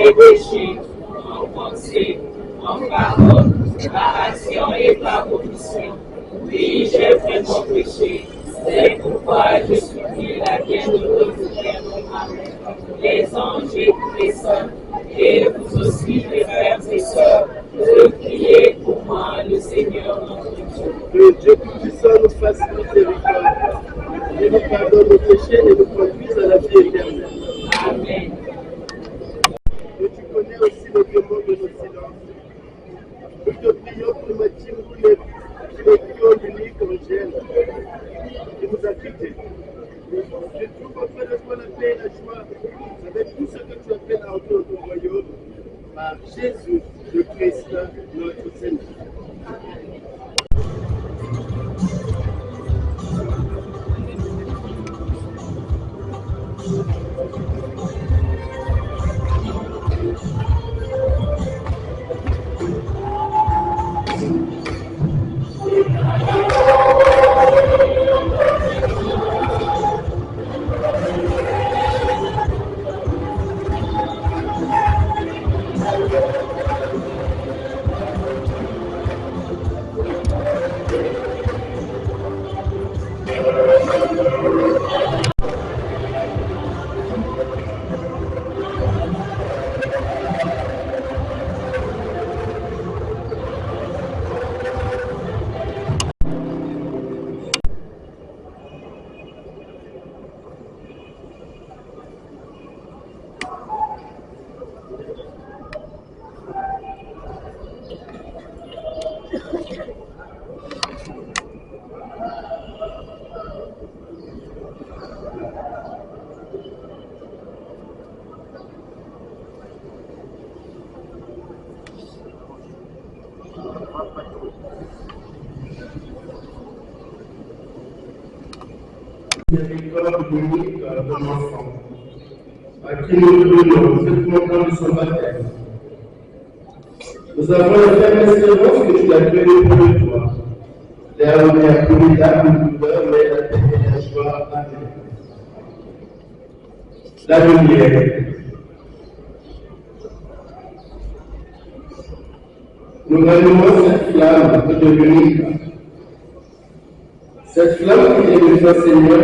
mes péchés, en pensée, en parole, par action et par omission. Oui, j'ai vraiment péché. C'est pourquoi je supplie la bienheureuse Vierge Marie, les anges et les saints, et vous aussi, les frères et sœurs, de prier pour moi, le Seigneur notre Dieu. Que Dieu Tout-Puissant nous fasse miséricorde, et nous pardonne nos péchés et nous conduise à la vie éternelle. Amen. Et tu connais aussi le démon de nos silences. Nous te prions pour Mathilde qui est unique en gêne, qui nous a quittés. Je trouve enfin le point, la paix et la joie avec tout ce que tu appelles à entrer dans ton royaume par Jésus le Christ, notre Seigneur. Miséricorde unique de l'enfant, à qui nous brûlons cette moment de son baptême. Nous avons la ferme espérance que tu l'as créé pour de toi. Dernière formidable douleur, mais la paix et la joie. Amen. La lumière. Nous rallumons cette flamme de l'unique. Cette flamme qui est de toi, Seigneur,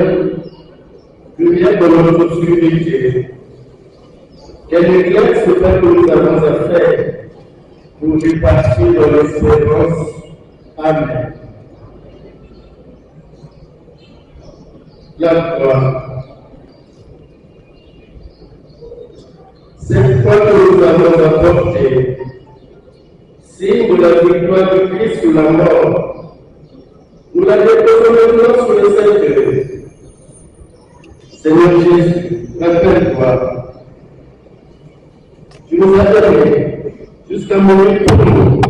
lumière de notre obscurité. Qu'elle éclaire ce pas que nous avons à faire pour répartir dans l'espérance. Amen. La croix. Cette croix que nous avons apportée, signe de la victoire de Christ sur la mort, nous la déposons maintenant sur le cercueil. Seigneur Jésus, rappelle-toi, tu nous as donné jusqu'à mourir pour nous.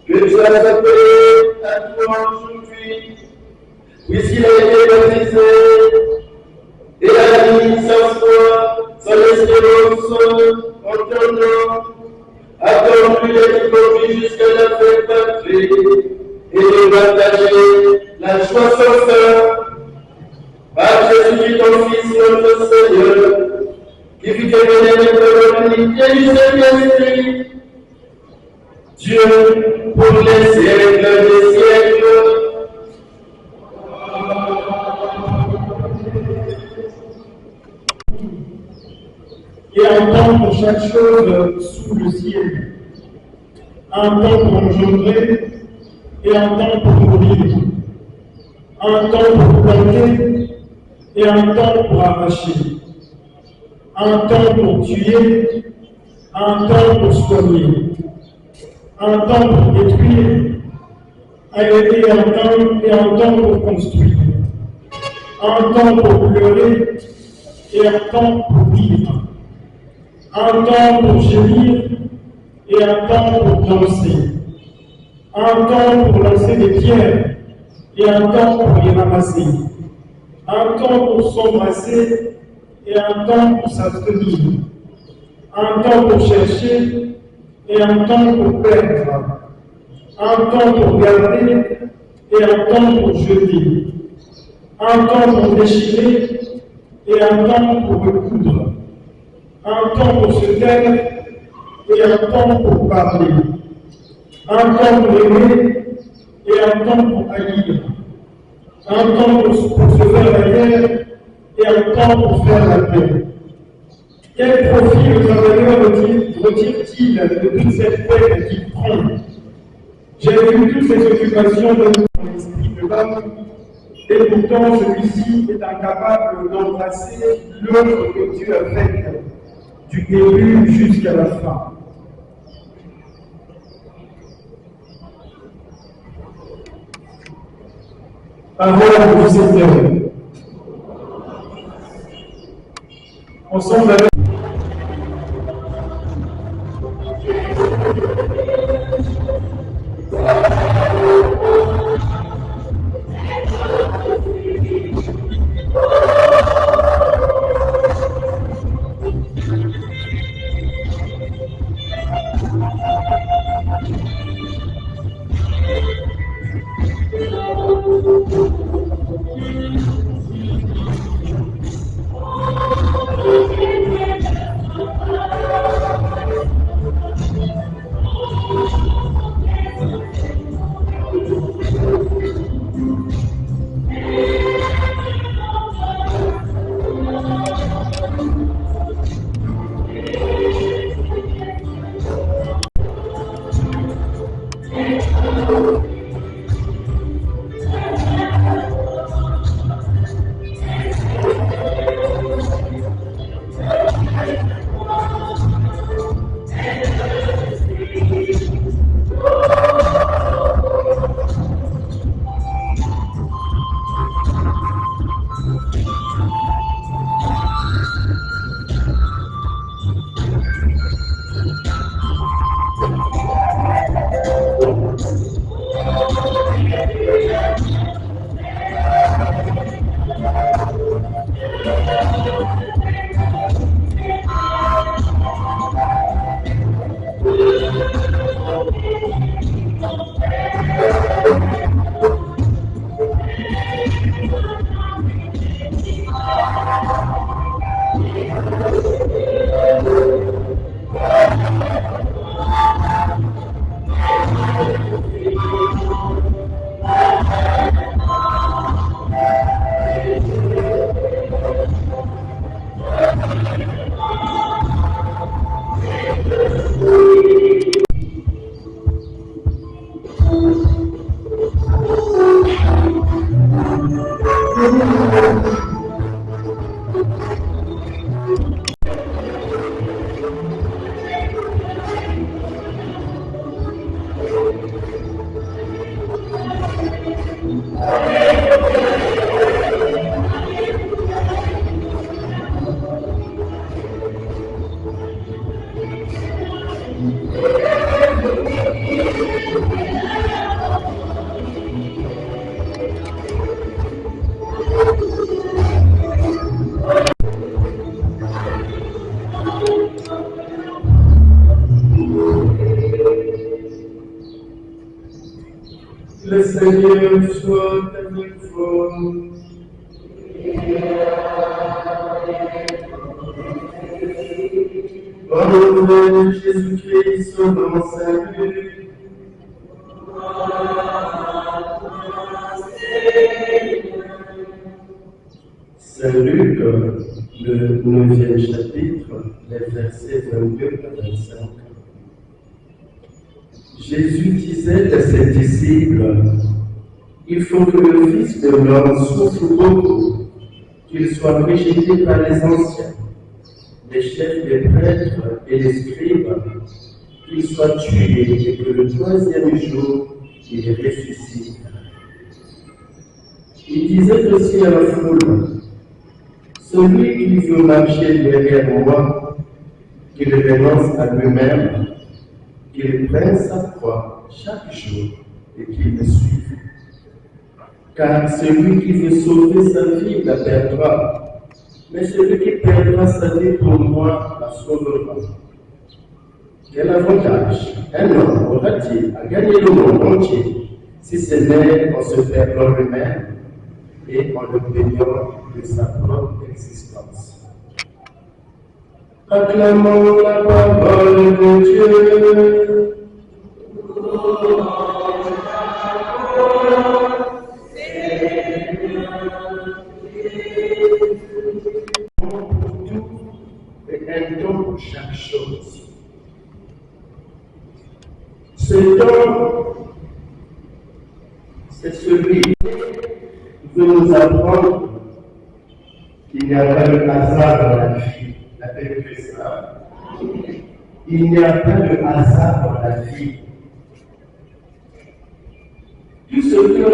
Que tu as appelé à toi aujourd'hui, puisqu'il a été baptisé, et a mis sans foi, sans espérance, en ton nom, attends-lui d'être conduit jusqu'à la fête patrie, et de partager la joie sans fin par Jésus-Christ, ton Fils, notre Seigneur, qui fut élevé de l'unité du Saint-Esprit, Dieu pour les siècles des siècles. Et un temps pour chaque chose sous le ciel, un temps pour engendrer et un temps pour mourir, un temps pour planter et un temps pour arracher, un temps pour tuer, un temps pour soigner, un temps pour détruire et un temps pour construire, un temps pour pleurer et un temps pour vivre, un temps pour gémir et un temps pour danser, un temps pour lancer des pierres et un temps pour les ramasser, un temps pour s'embrasser et un temps pour s'abstenir, un temps pour chercher et un temps pour perdre, un temps pour garder et un temps pour jeter, un temps pour déchirer et un temps pour recoudre, un temps pour se taire et un temps pour parler, un temps pour aimer et un temps pour haïr, un temps pour se faire la guerre et un temps pour faire la paix. Quel profit le travailleur retire-t-il de toute cette peine qu'il prend? J'ai vu toutes ces occupations de l'esprit de l'homme, et pourtant celui-ci est incapable d'embrasser l'œuvre que Dieu a faite, du début jusqu'à la fin. Parole du Seigneur. Ensemble avec Le Seigneur soit avec vous. Ô Jésus-Christ, selon salut. Saint Luc, le 9e chapitre, les versets 22 à 25. Jésus disait à ses disciples, « Il faut que le Fils de l'homme souffre beaucoup, qu'il soit rejeté par les anciens, les chefs des prêtres et les scribes, qu'il soit tué et que le 3e jour, il ressuscite. » Il disait aussi à la foule, « Celui qui veut marcher derrière moi, qu'il renonce à lui-même, qu'il prenne sa croix chaque jour et qu'il me suive. Car celui qui veut sauver sa vie la perdra, mais celui qui perdra sa vie pour moi la sauvera. Quel avantage un homme aura-t-il à gagner le monde entier si ce n'est en se perdant lui-même et en le payant de sa propre existence? Acclamons la parole de Dieu. Pour tout et un don pour chaque chose. Ce don, c'est celui qui veut nous apprendre qu'il n'y a pas de hasard dans la vie. La Bible fait ça. Il n'y a pas de hasard dans la vie. Tout ce que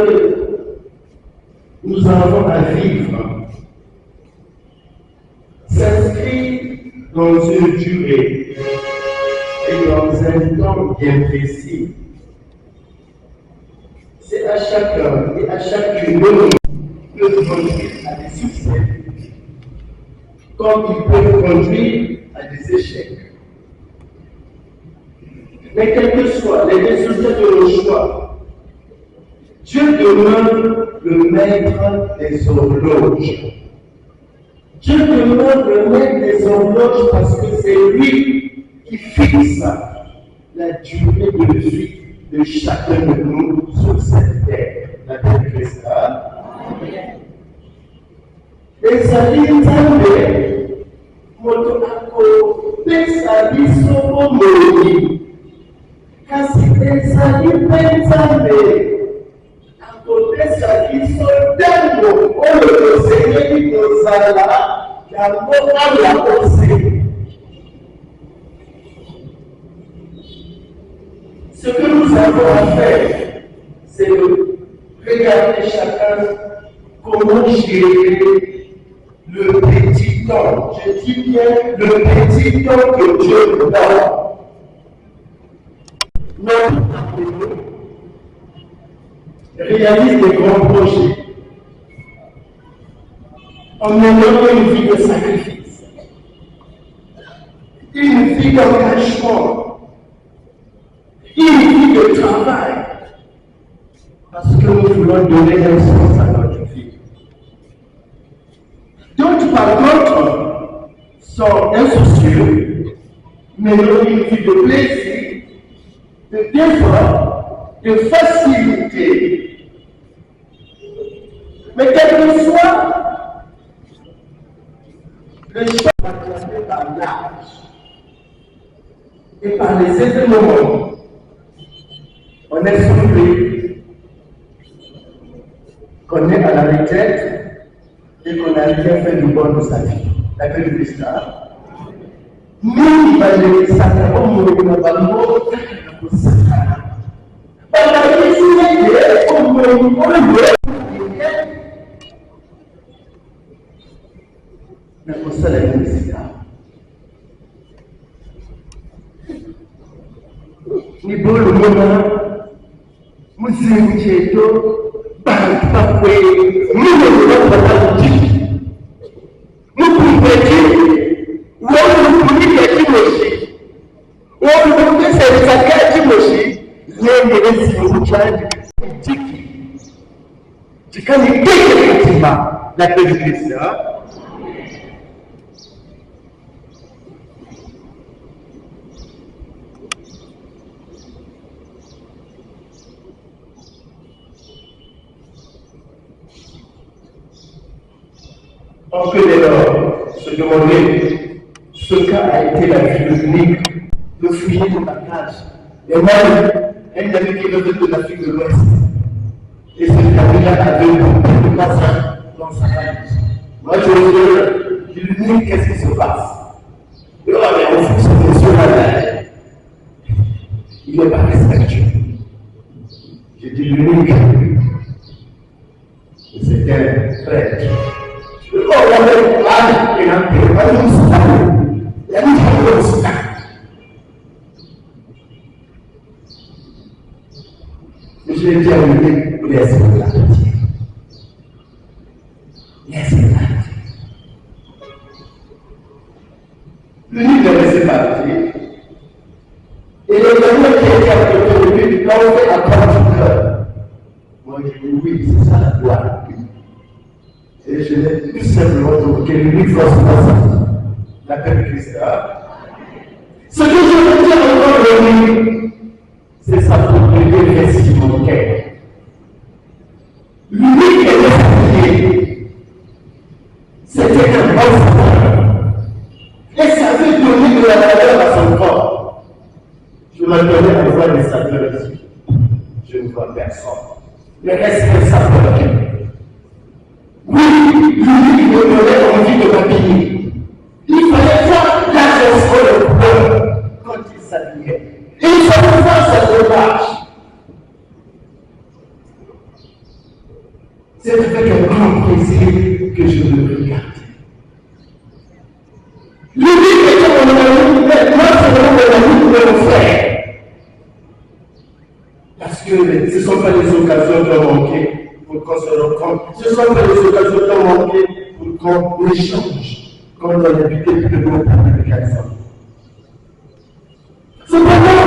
nous avons à vivre s'inscrit dans une durée et dans un temps bien précis. C'est à chacun et à chacune de nous de conduire à des succès, comme il peut conduire à des échecs. Mais quels que soient les résultats de nos choix, Dieu demeure le maître des horloges. Dieu demeure le maître des horloges parce que c'est lui qui fixe la durée de vie de chacun de nous sur cette terre. La Bible fait ça. Ezali Nzambe moto akopesa biso bomoi kasi ezali mpe Nzambe akopesa biso ntango oyo tosengeli kozala yango ala kose. Ce que nous avons à faire, c'est de regarder chacun comment gérer le petit temps. Je dis bien le petit temps que Dieu nous donne. Notre réalise des grands projets en menant une vie de sacrifice, une vie d'engagement, une vie de travail, parce que nous voulons donner un sens à notre vie. D'autres, par contre, sont insoucieux, menant une vie de plaisir, de dévoi, de facilité. Mais quel que soit le choix acclamé par l'âge et par les événements, on est surpris qu'on est à la retraite et qu'on n'a rien fait du bon de sa vie. La Bible dit ça. Nous, imaginez ça, on ni bolo mona muzingu cheto bakwe muno bakati mukumbeti wona kunike kimoshi wona kunise sakati moshi yenge ezingu chandi Tu kan effectivement la paix du Christ. On peut dès lors se demander ce qu'a été la vie unique, le foyer de partage. Et moi, un ami qui venait de l'Afrique de l'Ouest, et ce ami-là avait beaucoup de passages dans sa famille. Moi, je me dis, l'unique, qu'est-ce qui se passe? Et on avait un fils de monsieur malade. Il n'est pas respectueux. J'ai dit l'unique. C'était un prêtre. Je l'ai dit à lui, laisse-moi la dire. Laisse-moi la dire. L'unique ne laissait pas dire. Et le dernier qui était à côté de lui, quand on fait attendre du cœur, moi je dis oui, c'est ça la gloire. Et je l'ai tout simplement trouvé que l'unique force de la paix de Christ. Ce que je veux dire encore aujourd'hui, c'est sa propriété vestimentaire. L'unique était fatigué. C'était un bon sauveur. Et ça veut donner de la valeur à son corps. Je m'attendais à voir des sapeurs ici. Je ne vois personne. Le responsable. Oui, lui, il me donnait envie de m'habiller. Il fallait voir l'agence de le peuple quand il s'habillait. Et il fallait voir sa démarche. C'est avec un grand plaisir que je le regarde. Lui était mon ami, mais moi c'est mon ami de mon frère. Parce que ce ne sont pas les occasions de manquer. Pour qu'on se rencontre. Ce ne sont pas des occasions de manquer pour qu'on échange, comme on a l'habitude de le public ensemble. Cependant,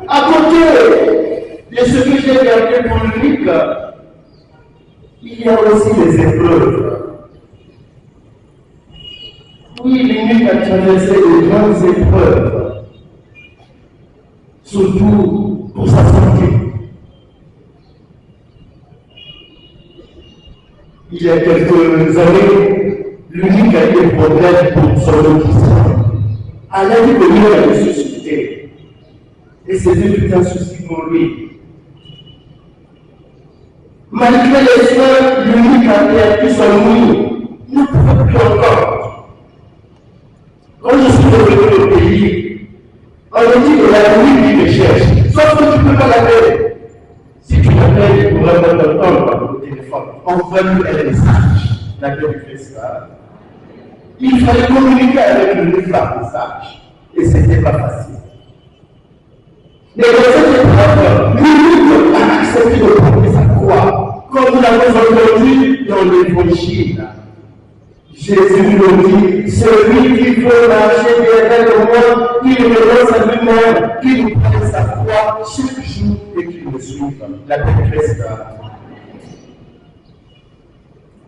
à côté de ce que j'ai gardé pour l'unique, il y a aussi des épreuves. Oui, l'unique a traversé de grandes épreuves, surtout pour sa santé. Il y a quelques années, l'unique a eu des problèmes pour son autisme. À la vie de lui, il a été suscité. Et c'était tout un souci pour lui. Malgré les soins, l'unique a perdu son nuit. Il ne pouvait plus encore. Quand je suis revenu au pays, on me dit que la nuit, il me cherche. Sauf que tu ne peux pas l'appeler. Si tu l'appelles, il pourrait pas t'entendre par le téléphone. Envoie-lui un message, la paix du Christ. Il fallait communiquer avec lui par message. Et ce n'était pas facile. Mais dans cette épreuve, l'unique a accepté de prendre sa croix, comme nous l'avons entendu dans l'Évangile. Jésus nous dit, celui qui veut marcher derrière moi, qui renonce à lui-même, qui nous prenne sa croix chaque jour et qui nous suive. La paix de Christ.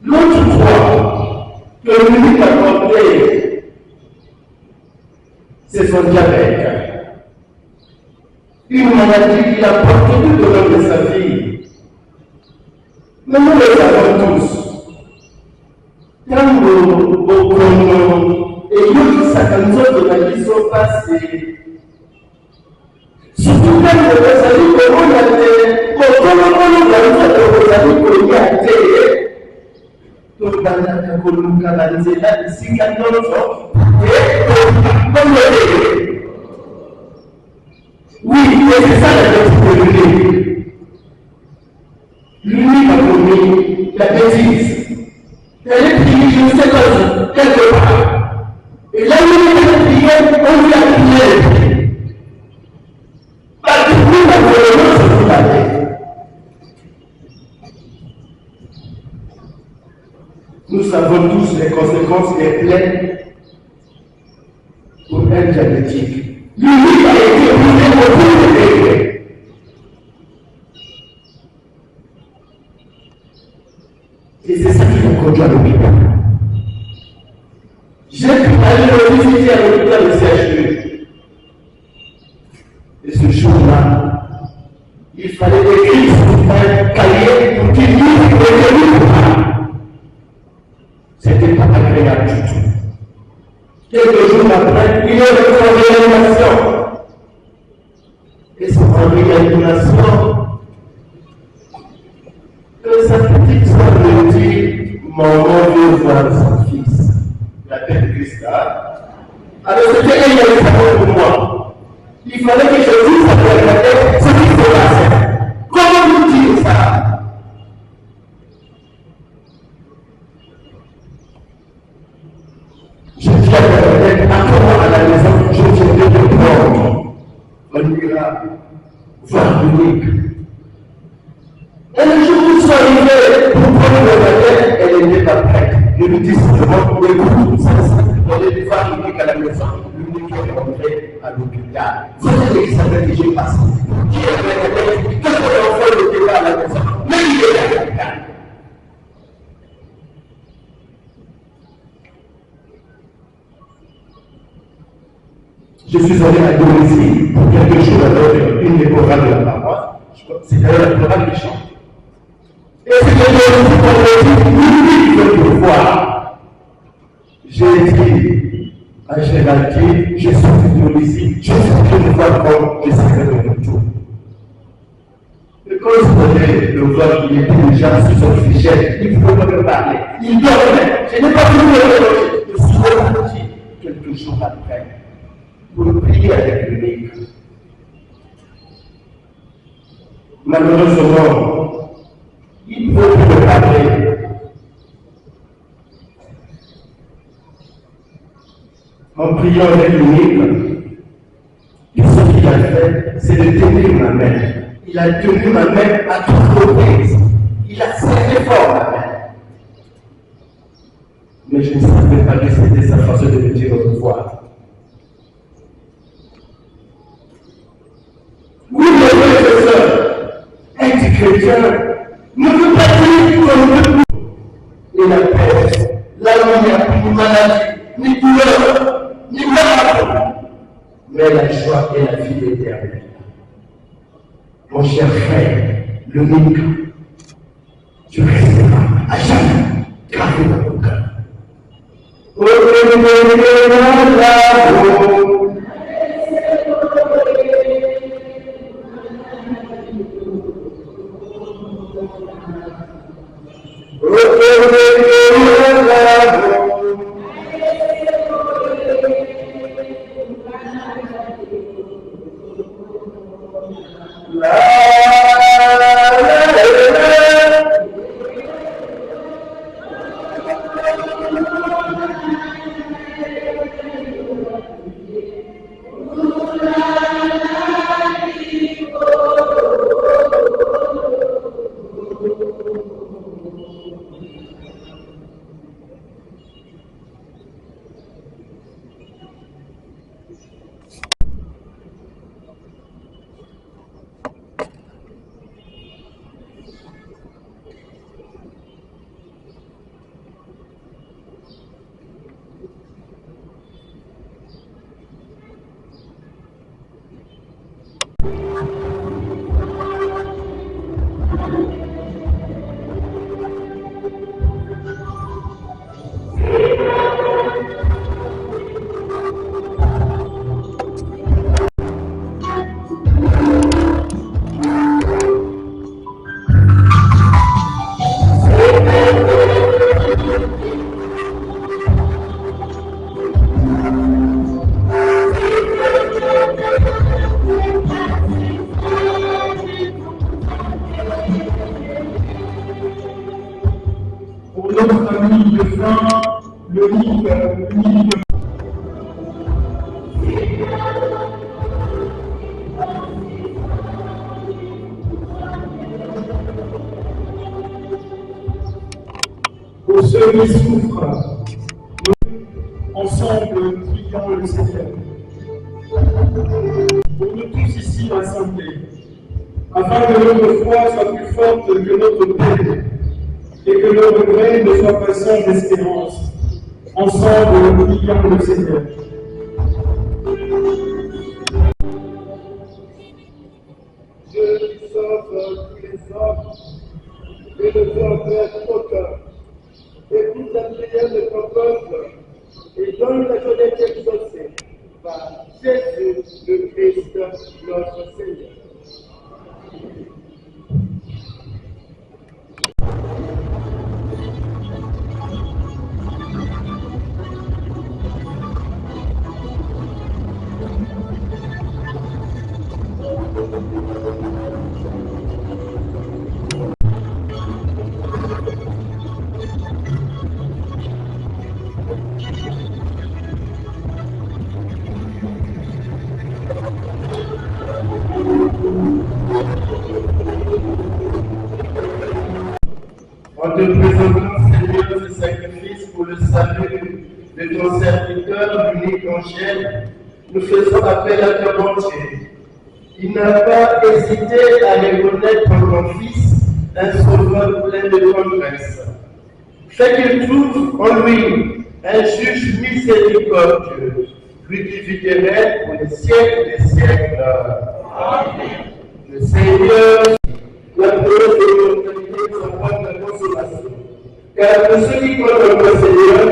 L'autre croix que l'unique a portée, c'est son diabète. Une maladie qu'il a portée tout au long de sa vie. Mais nous le savons tous. Quand au Congo, et nous, certaines autres maladies sont passées. Surtout quand nous avons dit qu'on a été, au Congo, nous avons dit qu'on a été, tokanda kolunga na nzela isika nyonso et oui, c'est ça la vérité. L'unique a commis la bêtise. Elle est priée, je ne sais pas, quelque part. Et là où elle est priée, on lui a prié. Parce que nous, la violence, c'est la tête. Nous savons tous les conséquences des plaies pour un diabétique. L'unique a été brûlé au bout de l'effet. ici à l'hôpital de CHU. Et ce jour-là, il fallait écrire sur un cahier pour qu'il lise les livres. C'était pas agréable du tout. Quelques jours après, il est rentré en réanimation. Et c'est en réanimation que sa petite soeur me dit, maman veut voir son fils. La tête Christa. Alors c'était un examen pour moi. Il fallait que je dise à la tête ce qui se passait. Comment vous dire ça? Je dis à la tête, attends-moi à la maison, je viens de te prendre. On ira voir Monique. Et le jour où je suis arrivé pour prendre la tête, elle n'était pas prête. Je lui dis simplement, écoute, on est voir Monique à la maison. Monique est rentrée à l'hôpital. C'est l'examen que j'ai passé. Qu'est-ce que l'enfant n'était pas à la maison? Mais il est à l'hôpital. Je suis allé à domicile pour quelque chose avec une des chorales de la paroisse. C'est d'ailleurs la chorale qui chante. Et c'est que je me suis voir. J'ai dit à Géraldine, je suis de domicile, je suis de voir comme je serai de retour. Et quand je voulais le voir, il était déjà sur son fichier, il ne pouvait pas me parler. Il dormait. Je n'ai pas pu le reloger. Je suis reparti quelques jours après pour prier avec l'unique. Malheureusement, il ne peut plus me parler. En priant avec l'unique, ce qu'il a fait, c'est de tenir ma main. Il a tenu ma main à toutes reprises. Il a serré fort ma main. Mais je ne savais pas que c'était sa façon de me dire au revoir. Oui, mes frères et sœurs, être chrétien ne peut pas dire comme nous. Et la paix, là où il n'y a plus de maladie, ni douleur, ni malade, mais la joie et la vie éternelle. Mon cher frère, l'unique, tu resteras à jamais gravé dans mon cœur. Notre ami de fin, le livre. Pour ceux qui souffrent, ensemble, prions le Seigneur. Pour nous tous ici rassemblés, afin que notre foi soit plus forte que notre peine, et que nos regrets ne soient pas sans espérance. Ensemble, prions le Seigneur. Dieu qui sauve tous les hommes et ne veut en faire aucun. Écoute la prière de ton peuple et donne la jeunesse exaucée par Jésus le Christ, notre Seigneur. En te présentant, Seigneur, ce sacrifice pour le salut de ton serviteur unique en chair, nous faisons appel à ta bonté. Il n'a pas hésité à reconnaître ton Fils, un sauveur plein de tendresse. Fais qu'il trouve en lui un juge miséricordieux, lui qui vit éternel pour les siècles des siècles. Amen. Le Seigneur, la preuve de l'immortalité s'envoie de la consolation. Car pour ceux qui croient en le Seigneur,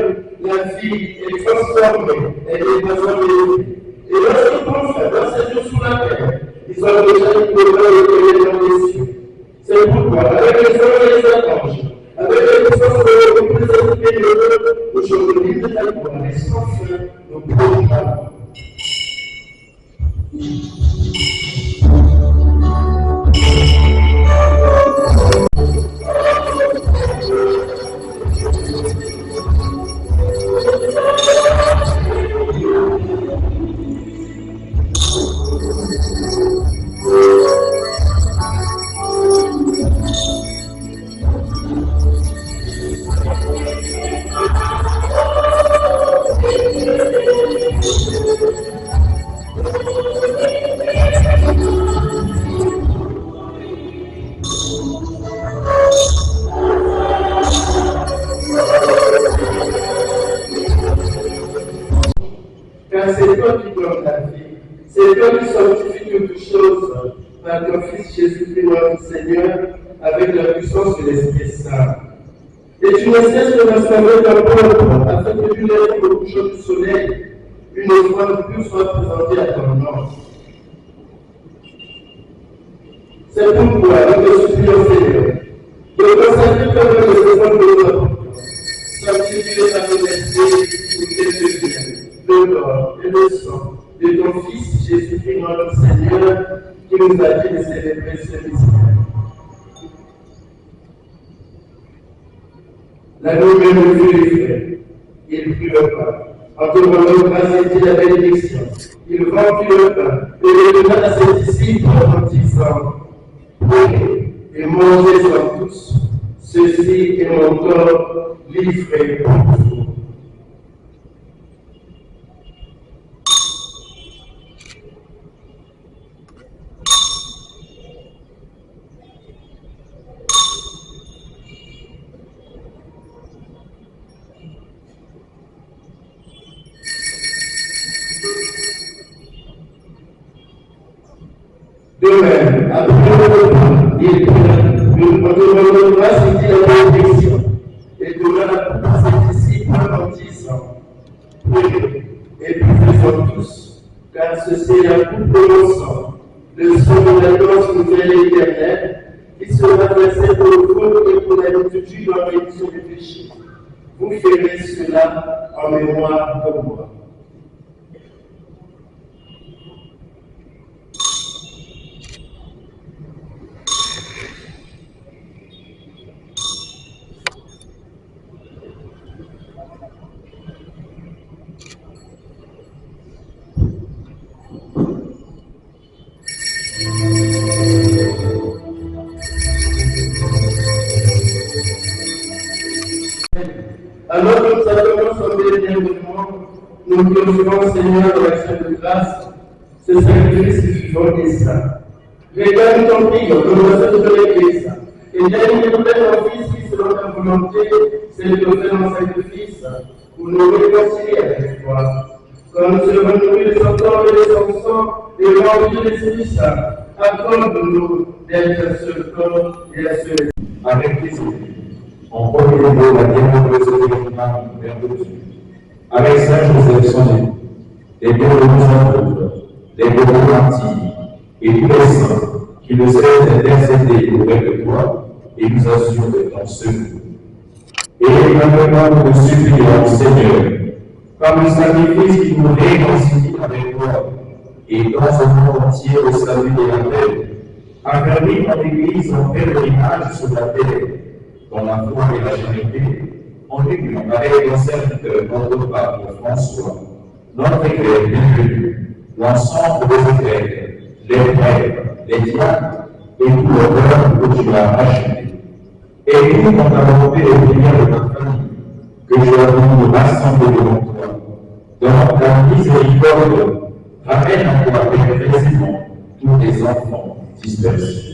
la vie est transformée, elle est transformée. Et lorsqu'ils pensent dans ces jours sous la terre, ils ont déjà une couleur et dans les cieux. C'est pourquoi, avec les anges et les archanges, avec les puissances de représenter le aujourd'hui de la gloire et sans fin, nous proclamons. Car c'est toi qui donnes la vie, c'est toi qui sanctifies toutes choses par ton Fils Jésus-Christ notre Seigneur, avec la puissance de l'Esprit Saint. Et tu ne cesses de restaurer ton peuple, afin que tu lèves au coucher du soleil, une offrande pure soit présentée à ton nom. C'est pourquoi nous te supplions, Seigneur, de consacrer comme le saison de notre sanctifier par ton esprit pour tes biens, le corps et le sang de ton Fils Jésus-Christ notre Seigneur, qui nous a dit de célébrer ce mystère. La nouvelle me fut livrée. Il prit le pain. En te rendant grâce et dit la bénédiction, il rompit le pain et le donna à ses disciples en disant, prenez et mangez-en tous. Ceci est mon corps livré pour vous. De même, après le repas, il demande grâce et dit la bénédiction, et donna la coupe à ses disciples en disant, prenez et buvez-en tous, car ceci est la coupe de mon sang, le sang de l'alliance nouvelle et éternelle, qui sera versé pour le faute et pour la multitude dans la rémission du péché. Vous ferez cela en mémoire de moi. Alors que nous attendons son dernièrement, nous glorifions Seigneur dans l'action de grâce, ce sacrifice vivant et saint. Regarde ton Fils, l'onation de l'Église, et donne ton Fils qui, selon ta volonté, s'est offert en sacrifice pour nous réconcilier avec toi. Quand nous serons nourris de son corps et de son sang, et remplis de l'Esprit Saint, Accorde-nous d'être un seul corps et un seul esprit. Avec plaisir. En premier lieu, la bienheureuse Vierge Marie, Mère de Dieu, avec Saint Joseph, son époux, les bienheureux apôtres, les bienheureux martyrs et tous les saints qui ne cessent d'intercéder auprès de toi et nous assurent de ton secours. Et maintenant, nous supplions, Seigneur, par le sacrifice qui nous réconcilie avec toi et dans un monde entier au salut de la paix, affermis ton Église en pèlerinage sur la terre, dans la foi et la charité, en union avec ton serviteur, notre pape François, notre évêque bienvenu, l'ensemble des évêques, les prêtres, les diacres et tout le peuple que tu as acheté. Et nous, dans ta volonté et prière de ta famille, que tu as voulu nous rassembler devant toi, dans ta miséricorde, ramène à toi précisément tous tes enfants dispersés.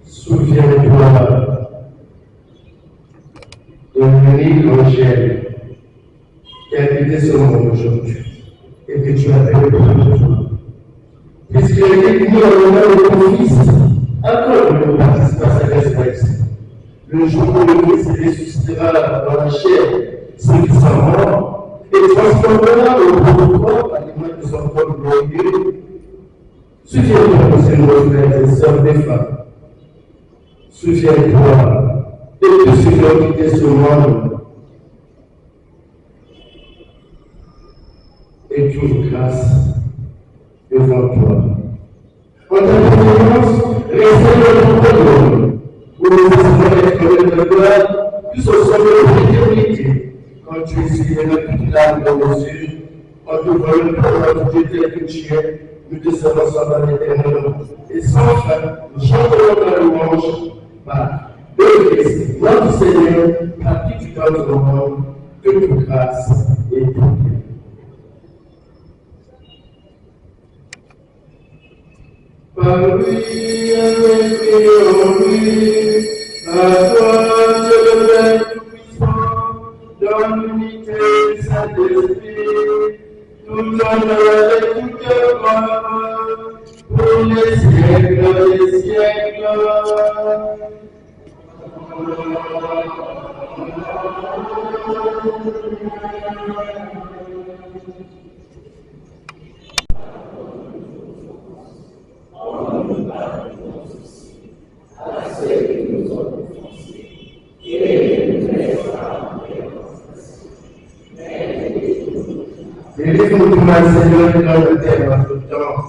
Souviens-toi de l'unique Angèle qui a quitté ce monde aujourd'hui et que tu as fait le premier jour. Puisqu'il est mis en l'honneur de ton Fils, accorde-nous participer à sa résurrection. Le jour où le Christ ressuscitera dans la chair ceux qui sont morts et transformera le corps à l'image de son corps glorieux. Souviens-toi de ces nos frères et sœurs des femmes. Souviens-toi de tous ceux qui ont quitté ce monde et trouve grâce devant toi. En ta présence, réserve ton royaume, où nous espérons être de gloire, plus au sommet de l'éternité, quand tu essuieras toute l'âme dans nos yeux, en te voyant pour notre Dieu tel que tu es, nous te serons semblables éternellement. Et sans fin, nous chanterons ta louange par le Christ, notre Seigneur, à qui tu donnes au monde toute grâce et tout bien. Par lui, avec lui, en lui, à toi, Dieu le Père Tout-Puissant, dans l'unité du Saint-Esprit, tout honneur et toute gloire, pour les siècles des siècles. Délivre-nous, Seigneur, de notre terre, notre temps.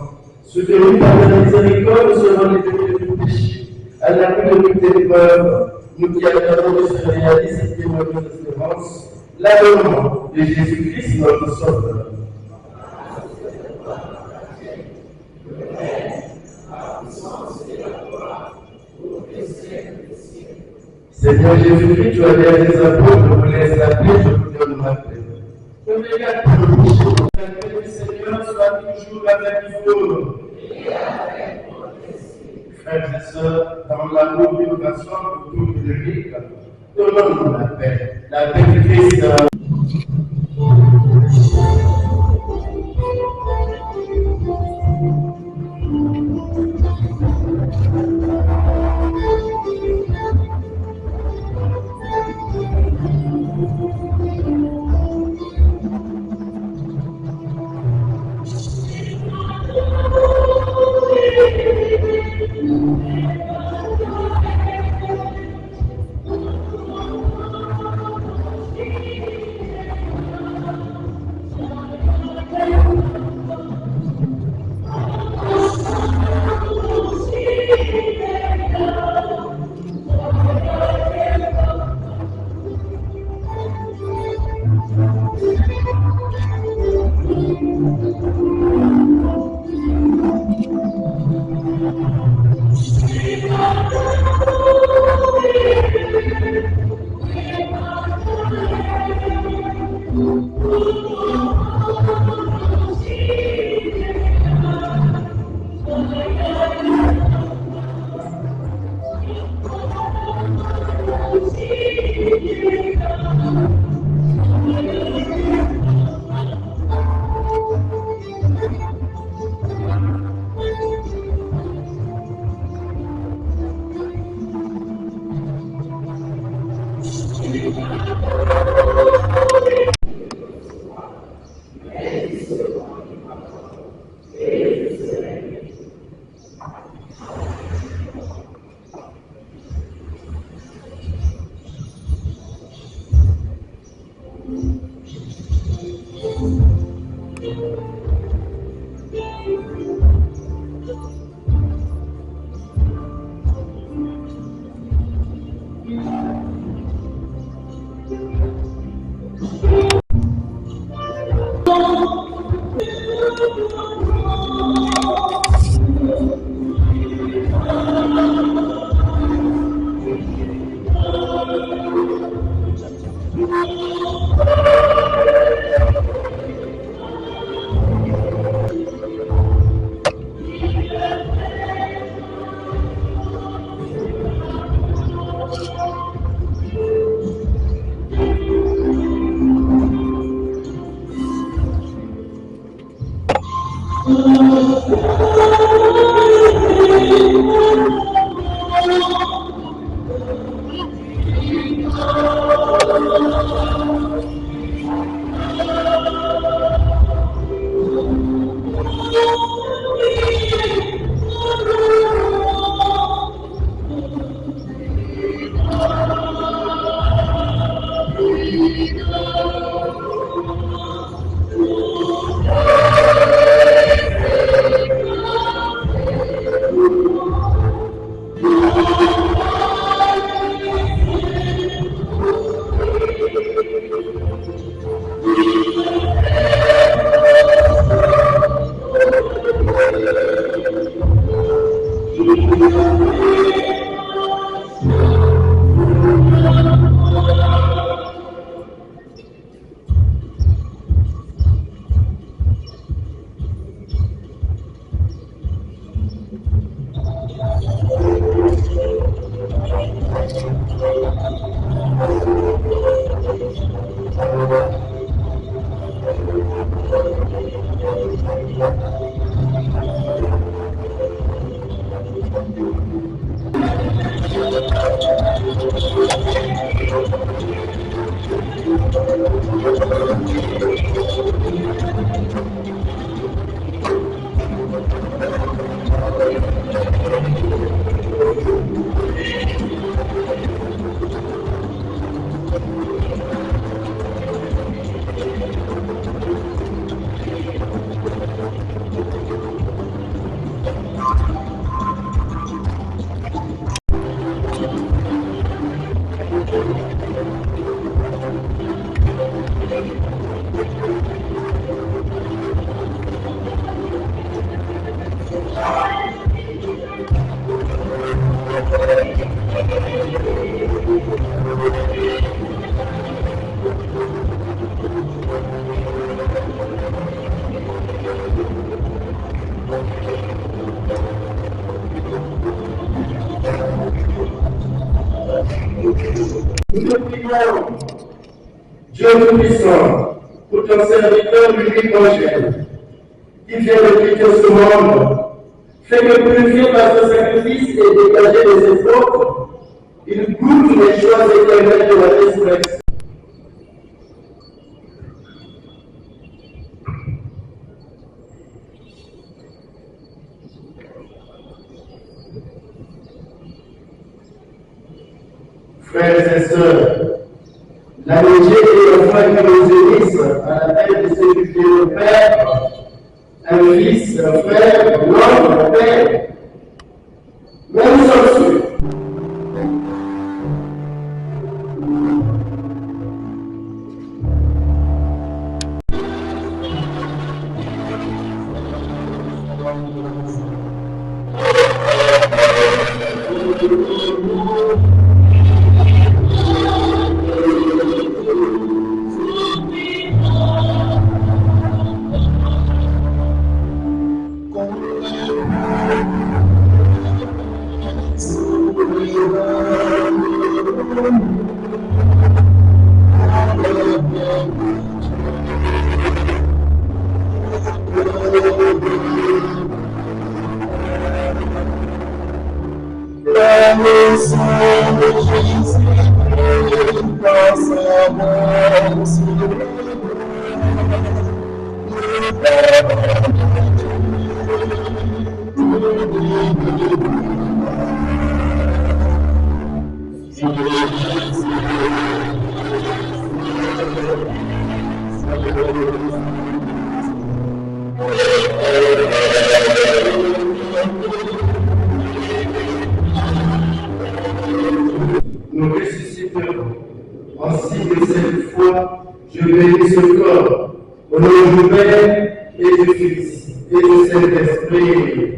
Soutenu par la miséricorde, selon les délits de tout péché, à l'appui de toutes tes preuves, nous qui attendons de se réaliser cette témoignage d'espérance, l'avènement de Jésus-Christ, notre Sauveur. Seigneur Jésus-Christ, tu as dit à tes apôtres, je vous laisse la paix, je vous donne ma paix. Que regarde le péché, la paix du Seigneur soit toujours avec vous. Frères et sœurs, dans l'amour que nous rassemble autour de l'unique, donnons-nous la paix du Christ. Nous te prions, Dieu Tout-Puissant, pour ton serviteur Louis Angèle, qui vient de quitter ce monde, fais que purifié par ce sacrifice et dégagé de ses fautes, il goûte les choses éternelles de la résurrection. Frères et sœurs, l'amitié et le foi qui nous unissent à la tête de celui qui est le Père, un Fils, un frère, l'homme, un Père. Mais nous sommes sûrs. cette foi, je bénis ce corps, au nom du Père et du Fils et du Saint-Esprit.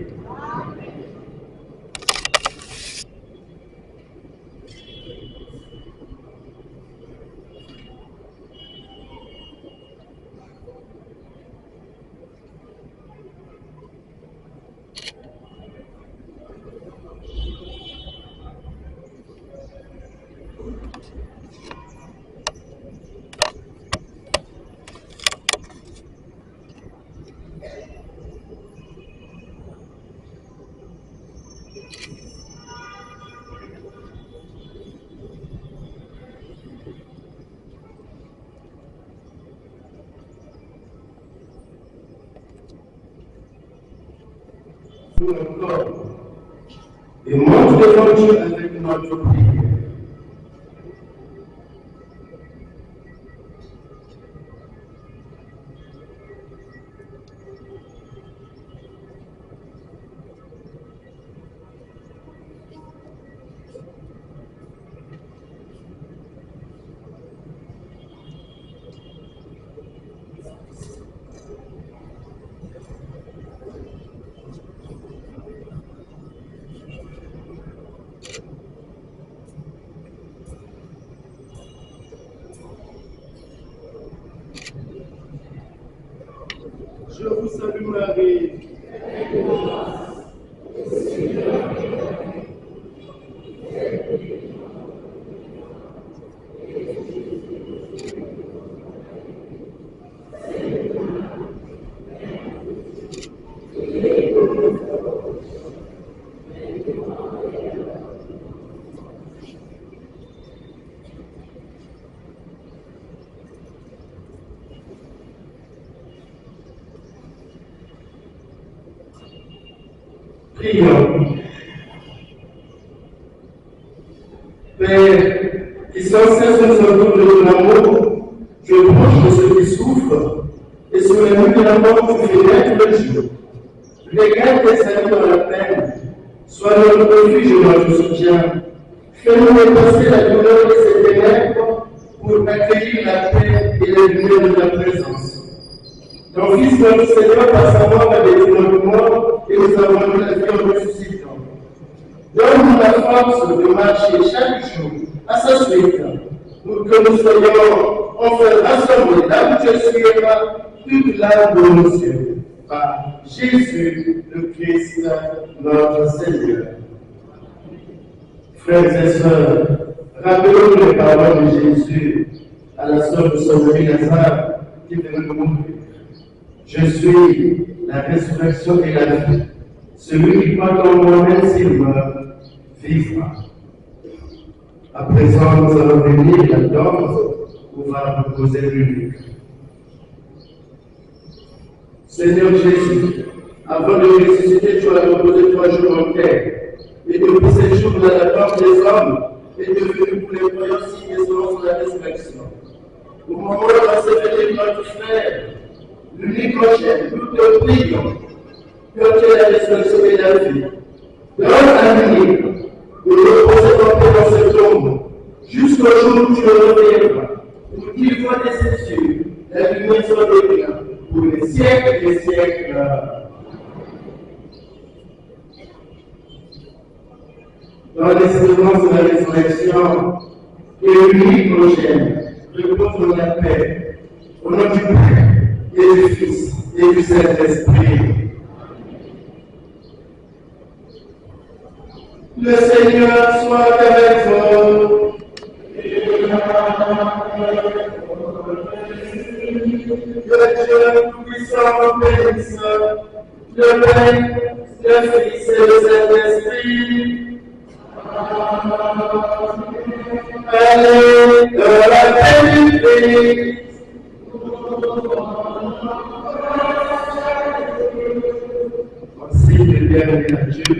Encore. Et montre devant Dieu avec notre prière. Je vous salue Marie. Prions. Père, qui sans cesse nous entoure de ton amour, je branche de ceux qui souffrent et sur les nuits de la mort tu fais naître le jour. Regarde tes amis dans la peine, sois notre refuge et notre soutien. Fais-nous dépasser la douleur de ces ténèbres pour accueillir la paix et les lumières de ta présence. Ton Fils, notre Seigneur, par sa mort, a béni notre mort et nous avons eu la vie en ressuscitant. Donne-nous la force de marcher chaque jour à sa suite, pour que nous soyons enfin rassemblés là où tu suivras toute l'âme de nos cieux. Par Jésus, le Christ, notre Seigneur. Frères et sœurs, rappelons les paroles de Jésus à la sœur de son ami Lazare qui venait de mourir. Je suis la résurrection et la vie. Celui qui croit en moi, même s'il meurt, vivra. À présent, nous allons venir la danse où va reposer l'unique. Seigneur Jésus, avant de ressusciter, tu as reposé 3 jours en terre. Et depuis 7 jours dans la part des hommes, est devenu pour les croyants signe et sur la résurrection. Au moment où on s'est fait notre frère, l'unique prochaine, nous te prions, que tu aies la résurrection et la vie. Donne à l'unique de reposer ton Père dans ce tombe, jusqu'au jour où tu le reviendras, pour qu'il voit des Écritures, la lumière soit de bien, pour les siècles et les siècles. Dans l'espérance de la résurrection et l'unique prochaine, repose dans la paix, au nom du Père et du Fils et du Saint-Esprit. Le Seigneur soit avec vous. Que Dieu Tout-Puissant bénisse le Père, le Fils et le Saint-Esprit. Allez dans la paix du Christ. Merci de bienvenue à Dieu.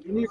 Ini